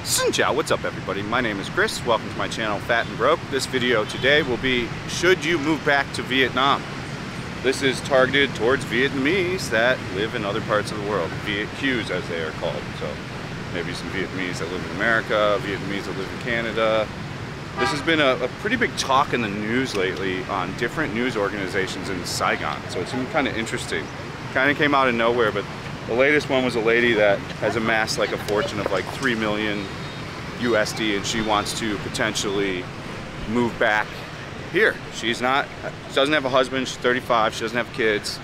Xin chào, what's up everybody? My name is Chris. Welcome to my channel Fat and Broke. This video today will be, should you move back to Vietnam? This is targeted towards Vietnamese that live in other parts of the world. Viet Kieus as they are called. So maybe some Vietnamese that live in America, Vietnamese that live in Canada. This has been a pretty big talk in the news lately on different news organizations in Saigon. So it's been kind of interesting. Kind of came out of nowhere, but the latest one was a lady that has amassed like a fortune of like 3 million USD, and she wants to potentially move back here. She doesn't have a husband, she's 35, she doesn't have kids,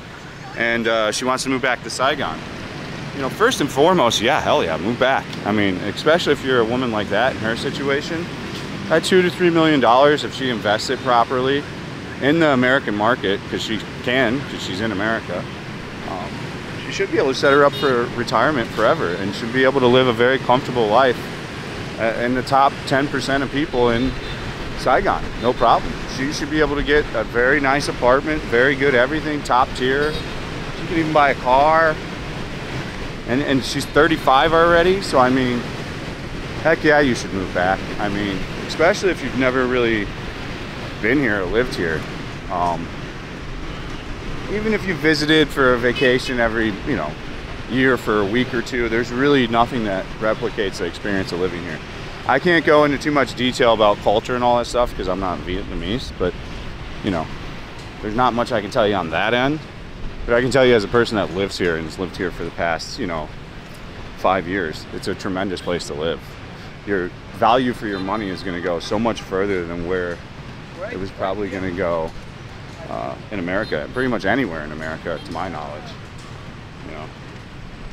and she wants to move back to Saigon. You know, first and foremost, yeah, hell yeah, move back. I mean, especially if you're a woman like that in her situation, that $2 to $3 million, if she invests it properly in the American market, because she can, because she's in America, you should be able to set her up for retirement forever and should be able to live a very comfortable life in the top 10% of people in Saigon. No problem. She should be able to get a very nice apartment, very good everything, top tier. She can even buy a car. And she's 35 already, so I mean, heck yeah, you should move back. I mean, especially if you've never really been here or lived here. Even if you visited for a vacation every, year for a week or two, there's really nothing that replicates the experience of living here. I can't go into too much detail about culture and all that stuff because I'm not Vietnamese, but there's not much I can tell you on that end. But I can tell you as a person that lives here and has lived here for the past, 5 years, it's a tremendous place to live. Your value for your money is going to go so much further than where it was probably going to go in America, pretty much anywhere in America, to my knowledge.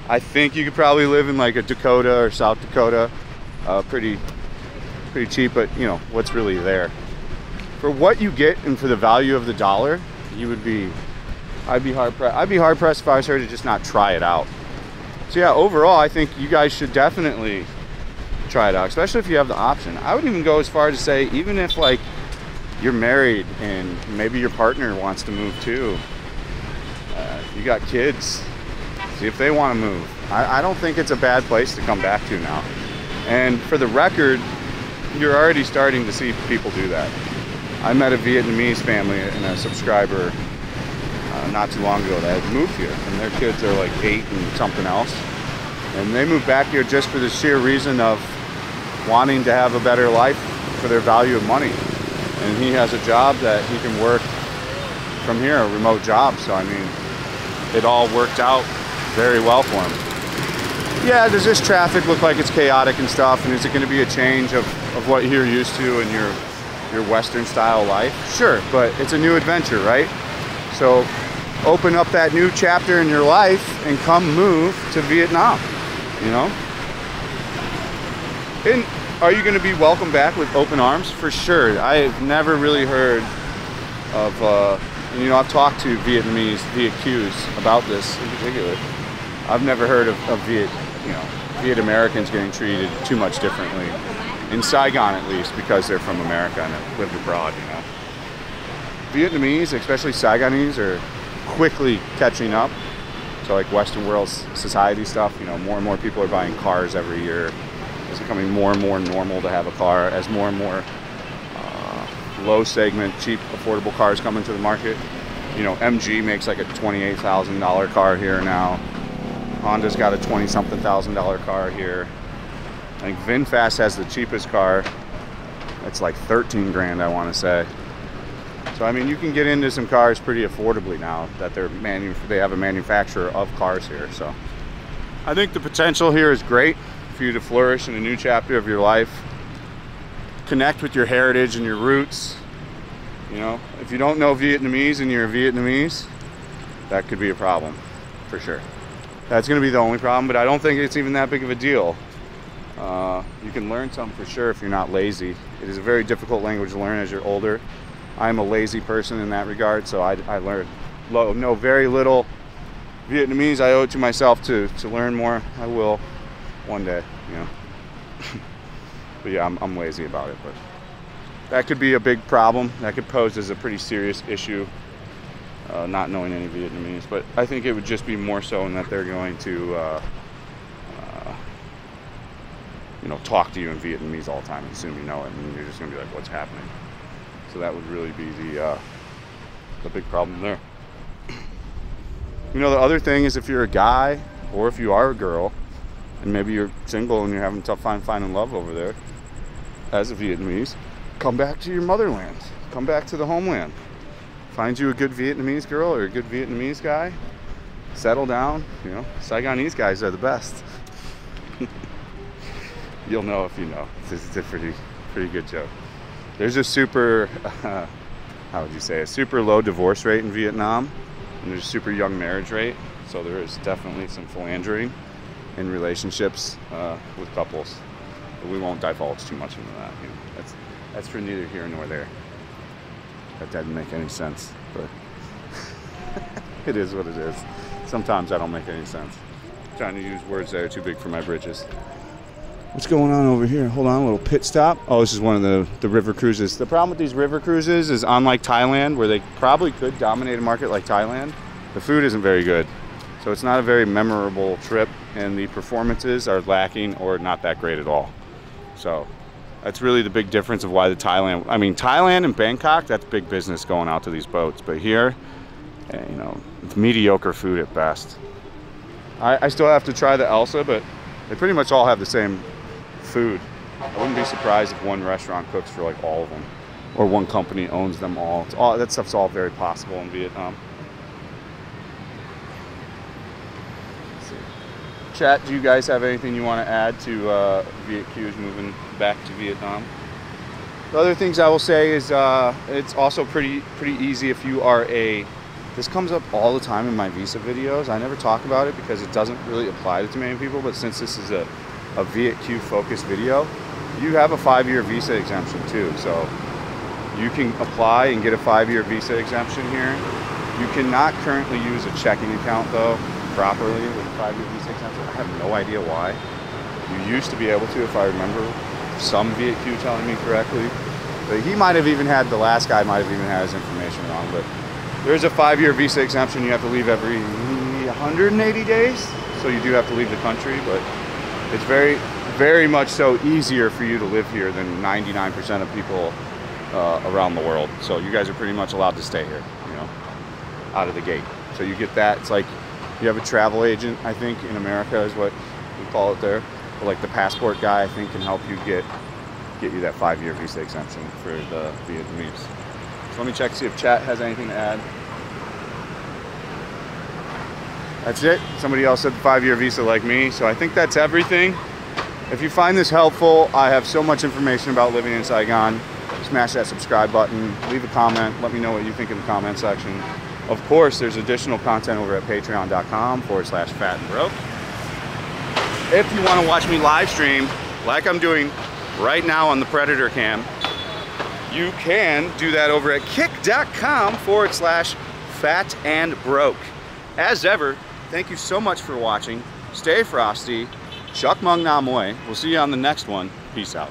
I think you could probably live in like a Dakota or South Dakota, pretty cheap, but what's really there for what you get and for the value of the dollar? I'd be hard pressed if I was her to just not try it out. So yeah, overall, I think you guys should definitely try it out, especially if you have the option. I would even go as far as to say, even if like you're married and maybe your partner wants to move too, you got kids, see if they want to move. I don't think it's a bad place to come back to now. And for the record, you're already starting to see people do that. I met a Vietnamese family and a subscriber not too long ago that had moved here, and their kids are like 8 and something else, and they moved back here just for the sheer reason of wanting to have a better life for their value of money. And he has a job that he can work from here, a remote job. So I mean, it all worked out very well for him. Yeah, does this traffic look like it's chaotic and stuff? And is it going to be a change of what you're used to in your Western style life? Sure, but it's a new adventure, right? So open up that new chapter in your life and come move to Vietnam, And are you going to be welcomed back with open arms? For sure. I've never really heard of, I've talked to Viet Kieus about this in particular. I've never heard of Viet Americans getting treated too much differently, in Saigon at least, because they're from America and have lived abroad, Vietnamese, especially Saigonese, are quickly catching up to like Western world society stuff. More and more people are buying cars every year. It's becoming more and more normal to have a car as more and more low segment, cheap, affordable cars come into the market. MG makes like a $28,000 car here now. Honda's got a $20-something thousand car here. I think VinFast has the cheapest car. It's like 13 grand, I want to say. So I mean, you can get into some cars pretty affordably now that they have a manufacturer of cars here. So I think the potential here is great for you to flourish in a new chapter of your life, connect with your heritage and your roots. If you don't know Vietnamese and you're Vietnamese, that could be a problem for sure. That's going to be the only problem, but I don't think it's even that big of a deal. You can learn some for sure if you're not lazy. It is a very difficult language to learn as you're older. I'm a lazy person in that regard, so I know very little Vietnamese. I owe it to myself to learn more. I will one day, But yeah, I'm lazy about it. But that could be a big problem. That could pose as a pretty serious issue, not knowing any Vietnamese. But I think it would just be more so in that they're going to you know, talk to you in Vietnamese all the time and assume you know it, and you're just gonna be like, what's happening? So that would really be the big problem there. You know, the other thing is, if you're a guy or if you are a girl and maybe you're single and you're having a tough time finding love over there as a Vietnamese, come back to your motherland. Come back to the homeland. Find you a good Vietnamese girl or a good Vietnamese guy. Settle down. You know, Saigonese guys are the best. You'll know if you know. This is a pretty good joke. There's a super, how would you say, a super low divorce rate in Vietnam, and there's a super young marriage rate. So there is definitely some philandering in relationships with couples. But we won't divulge too much into that. You know, that's for neither here nor there. That doesn't make any sense, but it is what it is. Sometimes I don't make any sense. I'm trying to use words that are too big for my britches. What's going on over here? Hold on, a little pit stop. Oh, this is one of the river cruises. The problem with these river cruises is, unlike Thailand, where they probably could dominate a market like Thailand, the food isn't very good. So it's not a very memorable trip, and the performances are lacking or not that great at all. So that's really the big difference of why Thailand and Bangkok, that's big business going out to these boats. But here, you know, it's mediocre food at best. I still have to try the Elsa, but they pretty much all have the same food. I wouldn't be surprised if one restaurant cooks for like all of them, or one company owns them all. That stuff's all very possible in Vietnam. Let's see. Chat, do you guys have anything you want to add to Viet Kieu's moving back to Vietnam? The other things I will say is it's also pretty easy if you are this comes up all the time in my visa videos. I never talk about it because it doesn't really apply to too many people, but since this is a Viet Kieu focused video, you have a 5-year visa exemption too. So you can apply and get a 5-year visa exemption here. You cannot currently use a checking account though properly with a 5-year visa exemption. I have no idea why. You used to be able to, if I remember some Viet Kieu telling me correctly. But he might have even had, the last guy might have even had his information wrong. But there's a 5-year visa exemption. You have to leave every 180 days. So you do have to leave the country, but it's very much so easier for you to live here than 99% of people around the world. So you guys are pretty much allowed to stay here, you know, out of the gate. So you get that. It's like you have a travel agent, I think, in America is what we call it there. Or like the passport guy, I think, can help you get you that 5-year visa exemption for the Vietnamese. So let me check, see if chat has anything to add. That's it. Somebody else said 5-year visa like me, so I think that's everything. If you find this helpful, I have so much information about living in Saigon. Smash that subscribe button, leave a comment, let me know what you think in the comment section. Of course, there's additional content over at patreon.com/fatandbroke. If you want to watch me live stream, like I'm doing right now on the Predator Cam, you can do that over at kick.com/fatandbroke. As ever, thank you so much for watching. Stay frosty. Chuk Mung Na Moy. We'll see you on the next one. Peace out.